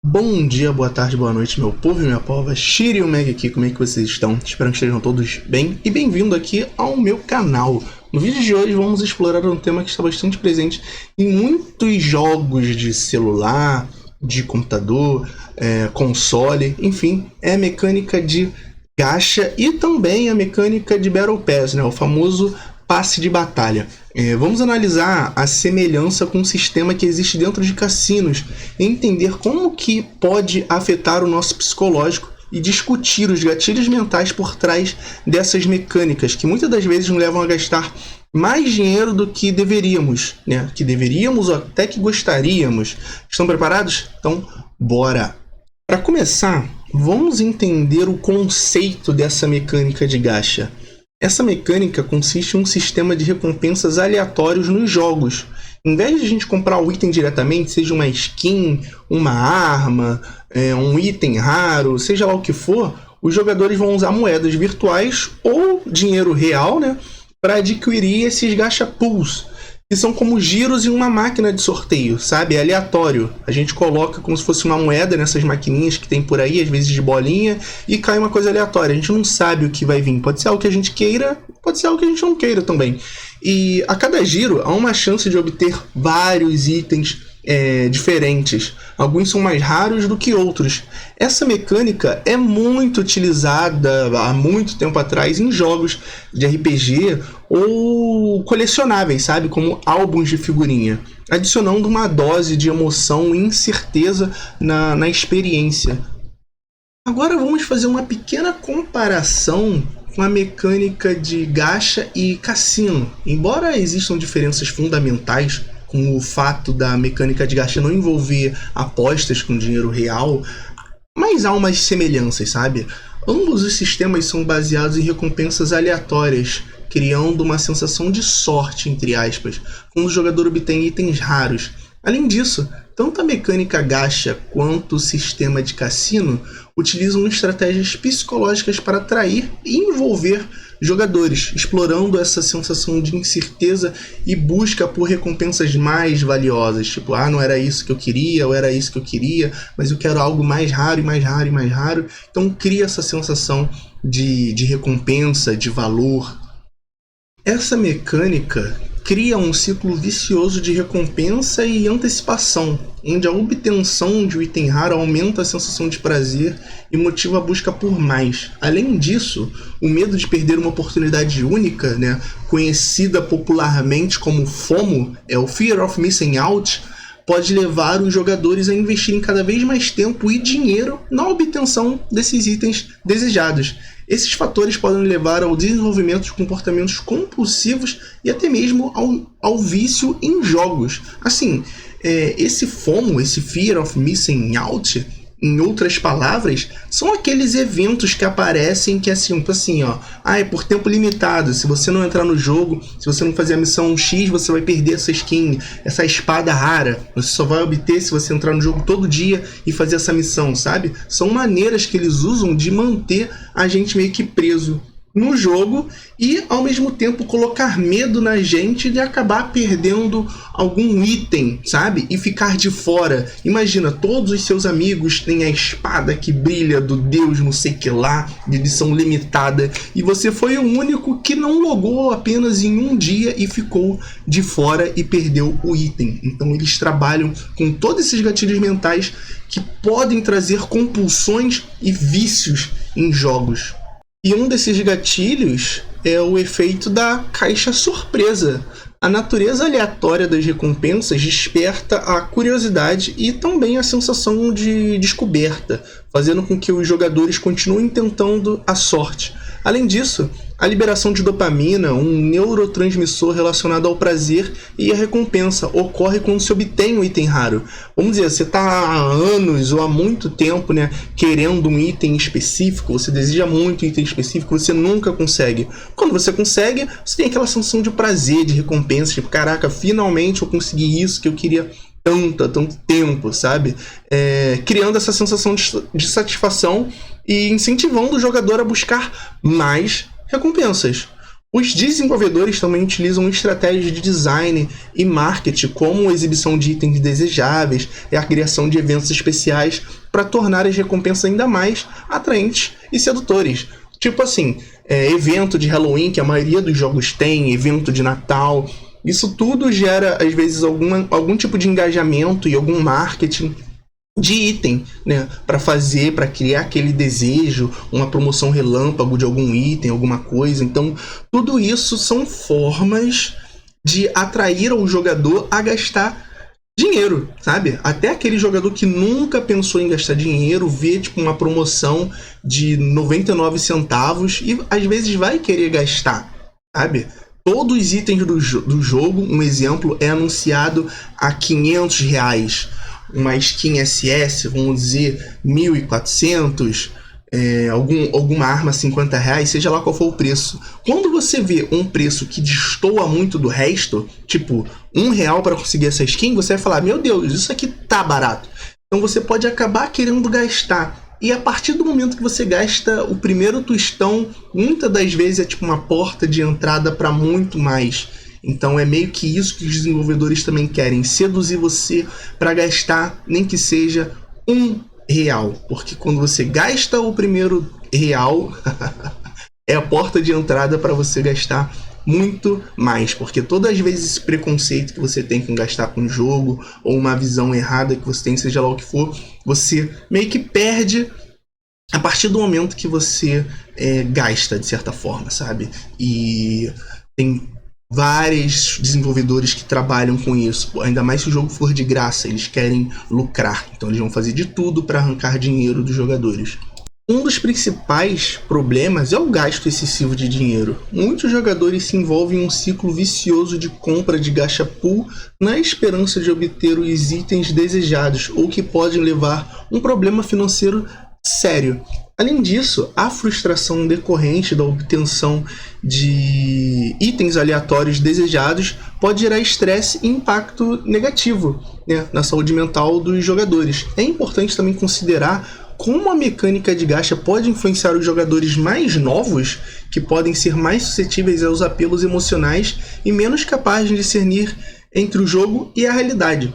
Bom dia, boa tarde, boa noite, meu povo e minha pova. Shiri e o Meg aqui, como é que vocês estão? Espero que estejam todos bem e bem-vindo aqui ao meu canal. No vídeo de hoje vamos explorar um tema que está bastante presente em muitos jogos de celular, de computador, console, enfim, é a mecânica de gacha e também a mecânica de Battle Pass, né? O famoso passe de batalha. Vamos analisar a semelhança com o sistema que existe dentro de cassinos e entender como que pode afetar o nosso psicológico e discutir os gatilhos mentais por trás dessas mecânicas que muitas das vezes nos levam a gastar mais dinheiro do que deveríamos, né? Que deveríamos ou até que gostaríamos. Estão preparados? Então, bora! Para começar, vamos entender o conceito dessa mecânica de gacha. Essa mecânica consiste em um sistema de recompensas aleatórios nos jogos. Em vez de a gente comprar o item diretamente, seja uma skin, uma arma, um item raro, seja lá o que for, os jogadores vão usar moedas virtuais ou dinheiro real, né, para adquirir esses gacha pools, que são como giros em uma máquina de sorteio, sabe? É aleatório. A gente coloca como se fosse uma moeda nessas maquininhas que tem por aí, às vezes de bolinha, e cai uma coisa aleatória. A gente não sabe o que vai vir. Pode ser algo que a gente queira, pode ser algo que a gente não queira também. E a cada giro há uma chance de obter vários itens diferentes. Alguns são mais raros do que outros. Essa mecânica é muito utilizada há muito tempo atrás em jogos de RPG ou colecionáveis, sabe? Como álbuns de figurinha, adicionando uma dose de emoção e incerteza na experiência. Agora vamos fazer uma pequena comparação com a mecânica de gacha e cassino. Embora existam diferenças fundamentais, com o fato da mecânica de gacha não envolver apostas com dinheiro real, mas há umas semelhanças, sabe? Ambos os sistemas são baseados em recompensas aleatórias, criando uma sensação de sorte, entre aspas, quando o jogador obtém itens raros. Além disso, tanto a mecânica gacha quanto o sistema de cassino utilizam estratégias psicológicas para atrair e envolver jogadores, explorando essa sensação de incerteza e busca por recompensas mais valiosas. Tipo, não era isso que eu queria, ou era isso que eu queria, mas eu quero algo mais raro e mais raro e mais raro. Então cria essa sensação de recompensa, de valor. Essa mecânica cria um ciclo vicioso de recompensa e antecipação, onde a obtenção de um item raro aumenta a sensação de prazer e motiva a busca por mais. Além disso, o medo de perder uma oportunidade única, né, conhecida popularmente como FOMO, o Fear of Missing Out, pode levar os jogadores a investirem cada vez mais tempo e dinheiro na obtenção desses itens desejados. Esses fatores podem levar ao desenvolvimento de comportamentos compulsivos e até mesmo ao vício em jogos. Assim, esse FOMO, esse Fear of Missing Out, em outras palavras, são aqueles eventos que aparecem que é assim, é por tempo limitado. Se você não entrar no jogo, se você não fazer a missão X, você vai perder essa skin, essa espada rara. Você só vai obter se você entrar no jogo todo dia e fazer essa missão, sabe? São maneiras que eles usam de manter a gente meio que preso no jogo e, ao mesmo tempo, colocar medo na gente de acabar perdendo algum item, sabe? E ficar de fora. Imagina, todos os seus amigos têm a espada que brilha do deus não sei que lá, de edição limitada, e você foi o único que não logou apenas em um dia e ficou de fora e perdeu o item. Então eles trabalham com todos esses gatilhos mentais que podem trazer compulsões e vícios em jogos. E um desses gatilhos é o efeito da caixa surpresa. A natureza aleatória das recompensas desperta a curiosidade e também a sensação de descoberta, fazendo com que os jogadores continuem tentando a sorte. Além disso, a liberação de dopamina, um neurotransmissor relacionado ao prazer e à recompensa, ocorre quando se obtém um item raro. Vamos dizer, você está há anos ou há muito tempo, né, querendo um item específico, você deseja muito um item específico, você nunca consegue. Quando você consegue, você tem aquela sensação de prazer, de recompensa, tipo, caraca, finalmente eu consegui isso que eu queria tanto tempo, sabe? Criando essa sensação de satisfação e incentivando o jogador a buscar mais recompensas. Os desenvolvedores também utilizam estratégias de design e marketing, como a exibição de itens desejáveis e a criação de eventos especiais para tornar as recompensas ainda mais atraentes e sedutores. Tipo assim, evento de Halloween, que a maioria dos jogos tem, evento de Natal. Isso tudo gera, às vezes, algum tipo de engajamento e algum marketing de item, né, para criar aquele desejo, uma promoção relâmpago de algum item, alguma coisa. Então, tudo isso são formas de atrair o jogador a gastar dinheiro, sabe? Até aquele jogador que nunca pensou em gastar dinheiro, vê tipo uma promoção de 99 centavos e às vezes vai querer gastar, sabe? Todos os itens do jogo, um exemplo, é anunciado a R$500. Uma skin SS, vamos dizer, 1.400, alguma arma R$50, seja lá qual for o preço. Quando você vê um preço que destoa muito do resto, tipo R$1 para conseguir essa skin, você vai falar, meu Deus, isso aqui tá barato. Então você pode acabar querendo gastar. E a partir do momento que você gasta o primeiro tostão, muitas das vezes é tipo uma porta de entrada para muito mais. Então é meio que isso que os desenvolvedores também querem, seduzir você para gastar nem que seja R$1. Porque quando você gasta o primeiro real, é a porta de entrada para você gastar muito mais. Porque todas as vezes esse preconceito que você tem com gastar com jogo, ou uma visão errada que você tem, seja lá o que for, você meio que perde a partir do momento que você gasta, de certa forma, sabe? E tem vários desenvolvedores que trabalham com isso, ainda mais se o jogo for de graça, eles querem lucrar, então eles vão fazer de tudo para arrancar dinheiro dos jogadores. Um dos principais problemas é o gasto excessivo de dinheiro. Muitos jogadores se envolvem em um ciclo vicioso de compra de gacha pool na esperança de obter os itens desejados ou que podem levar um problema financeiro sério. Além disso, a frustração decorrente da obtenção de itens aleatórios desejados pode gerar estresse e impacto negativo, né, na saúde mental dos jogadores. É importante também considerar como a mecânica de gacha pode influenciar os jogadores mais novos, que podem ser mais suscetíveis aos apelos emocionais e menos capazes de discernir entre o jogo e a realidade.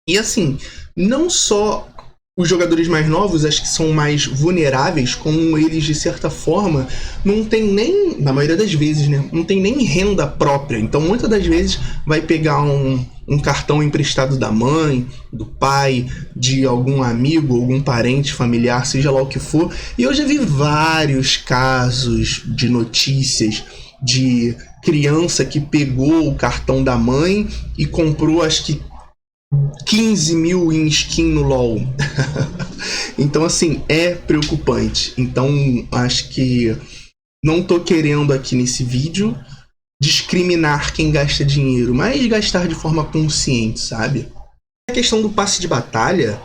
E assim, não só os jogadores mais novos, acho que são mais vulneráveis, como eles, de certa forma, não tem nem, na maioria das vezes, né, não tem nem renda própria. Então, muitas das vezes, vai pegar um cartão emprestado da mãe, do pai, de algum amigo, algum parente, familiar, seja lá o que for. E eu já vi vários casos de notícias de criança que pegou o cartão da mãe e comprou, acho que 15 mil em skin no LoL. Então, assim, é preocupante. Então, acho que não tô querendo aqui nesse vídeo discriminar quem gasta dinheiro, mas gastar de forma consciente, sabe? A questão do passe de batalha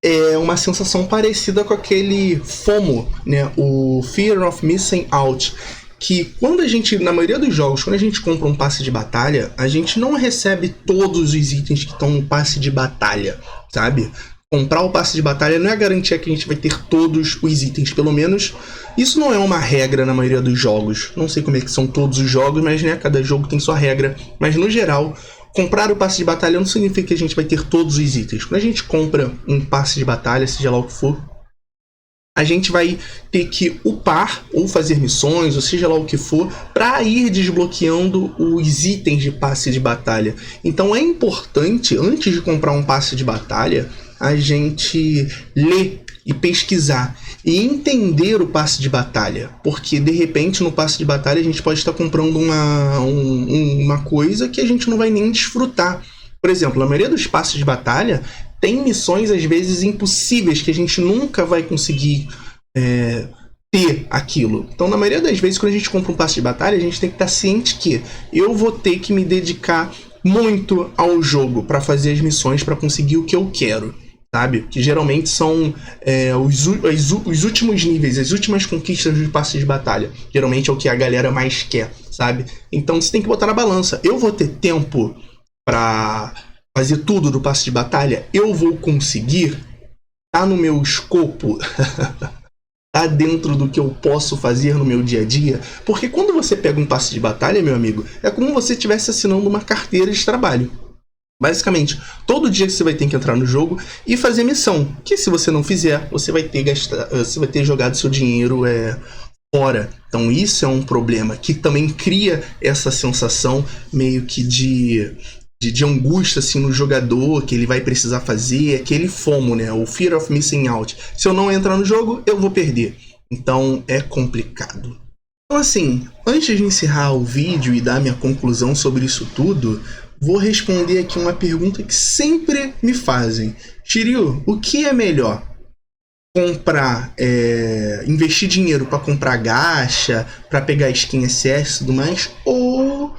é uma sensação parecida com aquele FOMO, né? O Fear of Missing Out. Que quando a gente, na maioria dos jogos, quando a gente compra um passe de batalha, a gente não recebe todos os itens que estão no passe de batalha, sabe? Comprar o passe de batalha não é garantia que a gente vai ter todos os itens, pelo menos isso não é uma regra na maioria dos jogos. Não sei como é que são todos os jogos, mas né, cada jogo tem sua regra. Mas no geral, comprar o passe de batalha não significa que a gente vai ter todos os itens. Quando a gente compra um passe de batalha, seja lá o que for, a gente vai ter que upar ou fazer missões, ou seja lá o que for, para ir desbloqueando os itens de passe de batalha. Então é importante, antes de comprar um passe de batalha, a gente ler e pesquisar e entender o passe de batalha. Porque de repente no passe de batalha a gente pode estar comprando uma coisa que a gente não vai nem desfrutar. Por exemplo, na maioria dos passes de batalha tem missões às vezes impossíveis que a gente nunca vai conseguir ter aquilo. Então, na maioria das vezes, quando a gente compra um passe de batalha, a gente tem que estar ciente que eu vou ter que me dedicar muito ao jogo para fazer as missões, para conseguir o que eu quero, sabe? Que geralmente são os últimos níveis, as últimas conquistas dos passes de batalha. Geralmente é o que a galera mais quer, sabe? Então, você tem que botar na balança. Eu vou ter tempo para fazer tudo do passe de batalha? Eu vou conseguir? Tá no meu escopo? tá dentro do que eu posso fazer no meu dia a dia? Porque quando você pega um passe de batalha, meu amigo, é como você estivesse assinando uma carteira de trabalho. Basicamente, todo dia você vai ter que entrar no jogo e fazer missão, que se você não fizer, você vai ter jogado seu dinheiro fora. Então isso é um problema que também cria essa sensação meio que de angústia assim, no jogador, que ele vai precisar fazer, aquele FOMO, né? O Fear of Missing Out. Se eu não entrar no jogo, eu vou perder. Então é complicado. Então assim, antes de encerrar o vídeo e dar minha conclusão sobre isso tudo, vou responder aqui uma pergunta que sempre me fazem. Shiryu, o que é melhor? Comprar, investir dinheiro para comprar gacha, para pegar skin SS e tudo mais, ou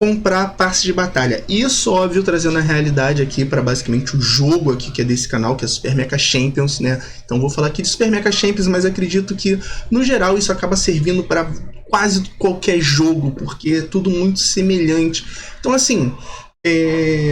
comprar passe de batalha? Isso, óbvio, trazendo a realidade aqui para basicamente o jogo aqui que é desse canal, que é Super Mecha Champions, né? Então vou falar aqui de Super Mecha Champions, mas acredito que no geral isso acaba servindo para quase qualquer jogo, porque é tudo muito semelhante. Então assim,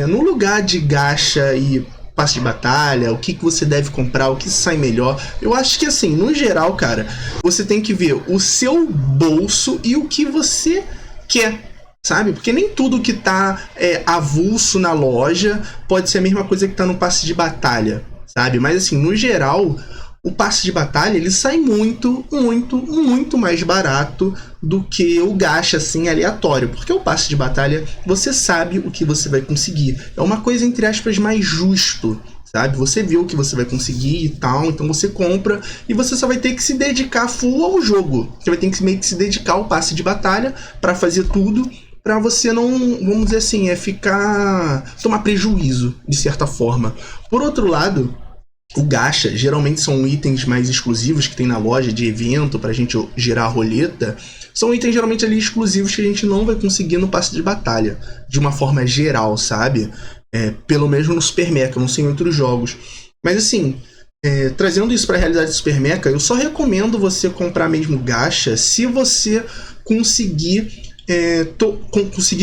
no lugar de gacha e passe de batalha, o que você deve comprar, o que sai melhor, eu acho que assim, no geral, cara, você tem que ver o seu bolso e o que você quer, sabe? Porque nem tudo que tá avulso na loja pode ser a mesma coisa que tá no passe de batalha, sabe? Mas assim, no geral, o passe de batalha, ele sai muito, muito, muito mais barato do que o gacha, assim, aleatório. Porque o passe de batalha, você sabe o que você vai conseguir. É uma coisa, entre aspas, mais justo, sabe? Você vê o que você vai conseguir e tal, então você compra e você só vai ter que se dedicar full ao jogo. Você vai ter que meio que se dedicar ao passe de batalha para fazer tudo, para você não, vamos dizer assim, tomar prejuízo, de certa forma. Por outro lado, o gacha, geralmente são itens mais exclusivos que tem na loja de evento pra gente girar a roleta. São itens geralmente ali exclusivos que a gente não vai conseguir no passe de batalha, de uma forma geral, sabe? Pelo menos no Super Mecha, não sei em outros jogos. Mas assim, trazendo isso pra realidade do Super Mecha, eu só recomendo você comprar mesmo gacha se você conseguir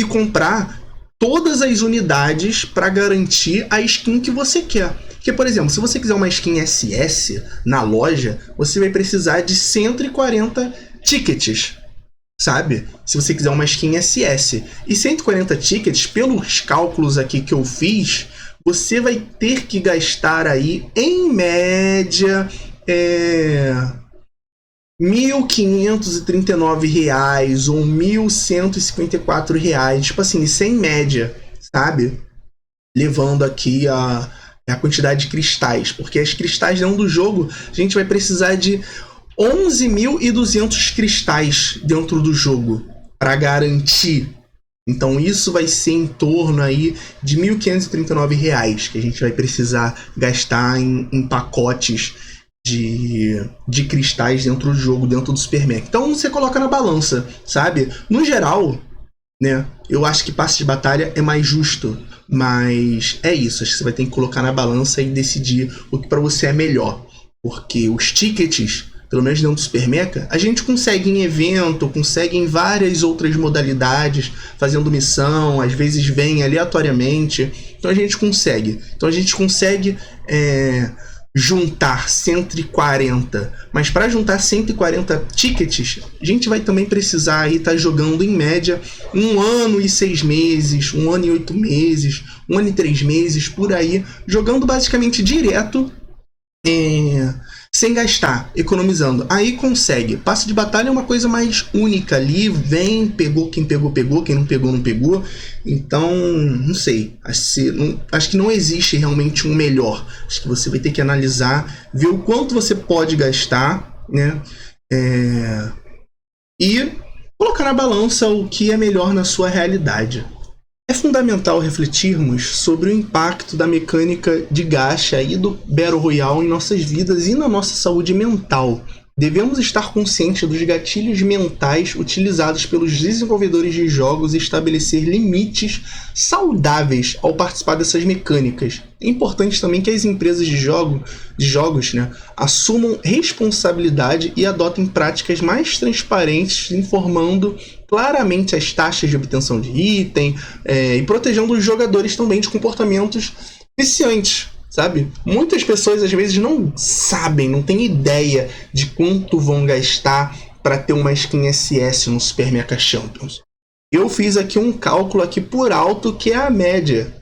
comprar todas as unidades para garantir a skin que você quer. Porque, por exemplo, se você quiser uma skin SS na loja, você vai precisar de 140 tickets, sabe? Se você quiser uma skin SS. E 140 tickets, pelos cálculos aqui que eu fiz, você vai ter que gastar aí, em média, R$1.539 ou R$1.154. Tipo assim, isso é em média, sabe? Levando aqui a quantidade de cristais, porque as cristais dentro do jogo, a gente vai precisar de 11.200 cristais dentro do jogo para garantir. Então isso vai ser em torno aí de R$1.539 que a gente vai precisar gastar em pacotes de cristais dentro do jogo, dentro do Super Mecha. Então você coloca na balança, sabe? No geral, né, eu acho que passe de batalha é mais justo, mas é isso, acho que você vai ter que colocar na balança e decidir o que para você é melhor, porque os tickets, pelo menos dentro do Super Mecha, a gente consegue em evento, consegue em várias outras modalidades, fazendo missão, às vezes vem aleatoriamente, então a gente consegue juntar 140, mas para juntar 140 tickets, a gente vai também precisar aí estar jogando em média 1 ano e 6 meses, 1 ano e 8 meses, 1 ano e 3 meses, por aí, jogando basicamente direto, sem gastar, economizando. Aí consegue. Passe de batalha é uma coisa mais única ali, vem, pegou, quem pegou, quem não pegou. Então, não sei. Acho que não existe realmente um melhor. Acho que você vai ter que analisar, ver o quanto você pode gastar, né? E colocar na balança o que é melhor na sua realidade. É fundamental refletirmos sobre o impacto da mecânica de gacha e do Battle Royale em nossas vidas e na nossa saúde mental. Devemos estar conscientes dos gatilhos mentais utilizados pelos desenvolvedores de jogos e estabelecer limites saudáveis ao participar dessas mecânicas. É importante também que as empresas de jogos, né, assumam responsabilidade e adotem práticas mais transparentes, informando claramente as taxas de obtenção de item e protegendo os jogadores também de comportamentos viciantes. sabe? Muitas pessoas às vezes não sabem, não têm ideia de quanto vão gastar para ter uma skin SS no Super Mecha Champions. Eu fiz aqui um cálculo aqui por alto que é a média.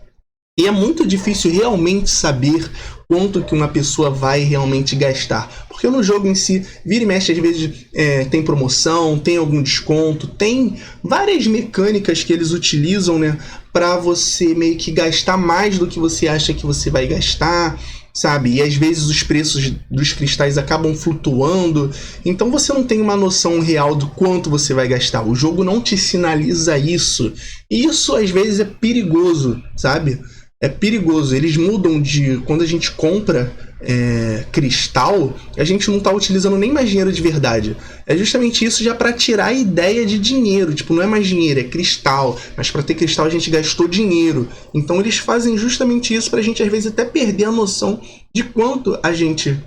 E é muito difícil realmente saber quanto que uma pessoa vai realmente gastar. Porque no jogo em si, vira e mexe, às vezes tem promoção, tem algum desconto, tem várias mecânicas que eles utilizam, né, para você meio que gastar mais do que você acha que você vai gastar, sabe? E às vezes os preços dos cristais acabam flutuando, então você não tem uma noção real do quanto você vai gastar. O jogo não te sinaliza isso. E isso às vezes é perigoso, sabe? É perigoso. Eles mudam de... Quando a gente compra cristal, a gente não tá utilizando nem mais dinheiro de verdade. É justamente isso já para tirar a ideia de dinheiro. Tipo, não é mais dinheiro, é cristal. Mas para ter cristal a gente gastou dinheiro. Então eles fazem justamente isso pra gente às vezes até perder a noção de quanto a gente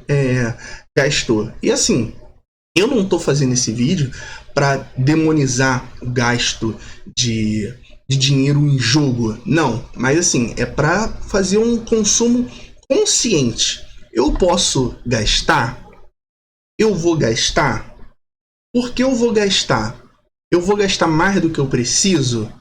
gastou. E assim, eu não tô fazendo esse vídeo para demonizar o gasto de dinheiro em jogo, não, mas assim, é para fazer um consumo consciente. Eu posso gastar? Eu vou gastar? Por que eu vou gastar? Eu vou gastar mais do que eu preciso?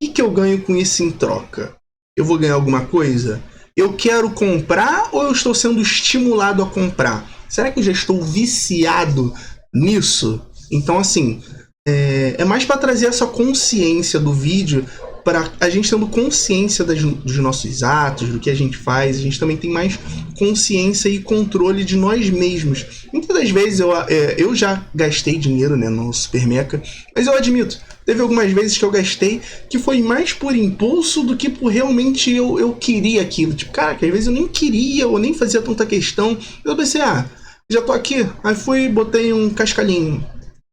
O que eu ganho com isso em troca? Eu vou ganhar alguma coisa? Eu quero comprar ou eu estou sendo estimulado a comprar? Será que eu já estou viciado nisso? Então assim, é mais para trazer essa consciência do vídeo, para a gente tendo consciência dos nossos atos, do que a gente faz, a gente também tem mais consciência e controle de nós mesmos. Muitas das vezes eu já gastei dinheiro, né, no Super Mecha, mas eu admito, teve algumas vezes que eu gastei que foi mais por impulso do que por realmente eu queria aquilo. Tipo, caraca, às vezes eu nem queria ou nem fazia tanta questão. Eu pensei, já tô aqui, aí fui e botei um cascalhinho.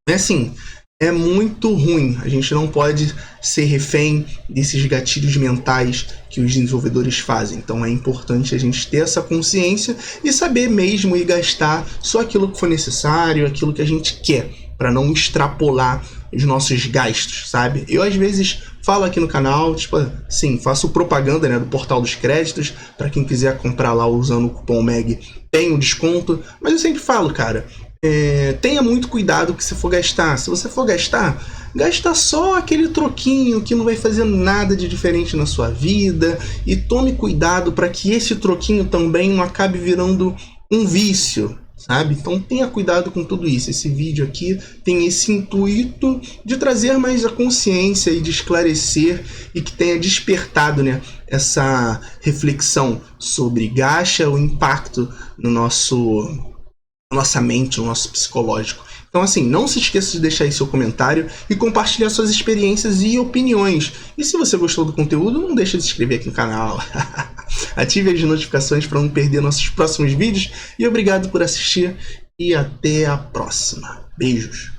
É assim, é muito ruim. A gente não pode ser refém desses gatilhos mentais que os desenvolvedores fazem. Então é importante a gente ter essa consciência e saber mesmo e gastar só aquilo que for necessário, aquilo que a gente quer, para não extrapolar os nossos gastos, sabe? Eu às vezes falo aqui no canal, tipo, sim, faço propaganda, né, do Portal dos Créditos, para quem quiser comprar lá usando o cupom MEG tem um desconto, mas eu sempre falo, cara, tenha muito cuidado que você for gastar. Se você for gastar, gasta só aquele troquinho que não vai fazer nada de diferente na sua vida, e tome cuidado para que esse troquinho também não acabe virando um vício, sabe? Então tenha cuidado com tudo isso. Esse vídeo aqui tem esse intuito de trazer mais a consciência e de esclarecer, e que tenha despertado, né, essa reflexão sobre gacha, o impacto no nossa mente, no nosso psicológico. Então assim, não se esqueça de deixar aí seu comentário e compartilhar suas experiências e opiniões. E se você gostou do conteúdo, não deixe de se inscrever aqui no canal. Ative as notificações para não perder nossos próximos vídeos. E obrigado por assistir e até a próxima. Beijos!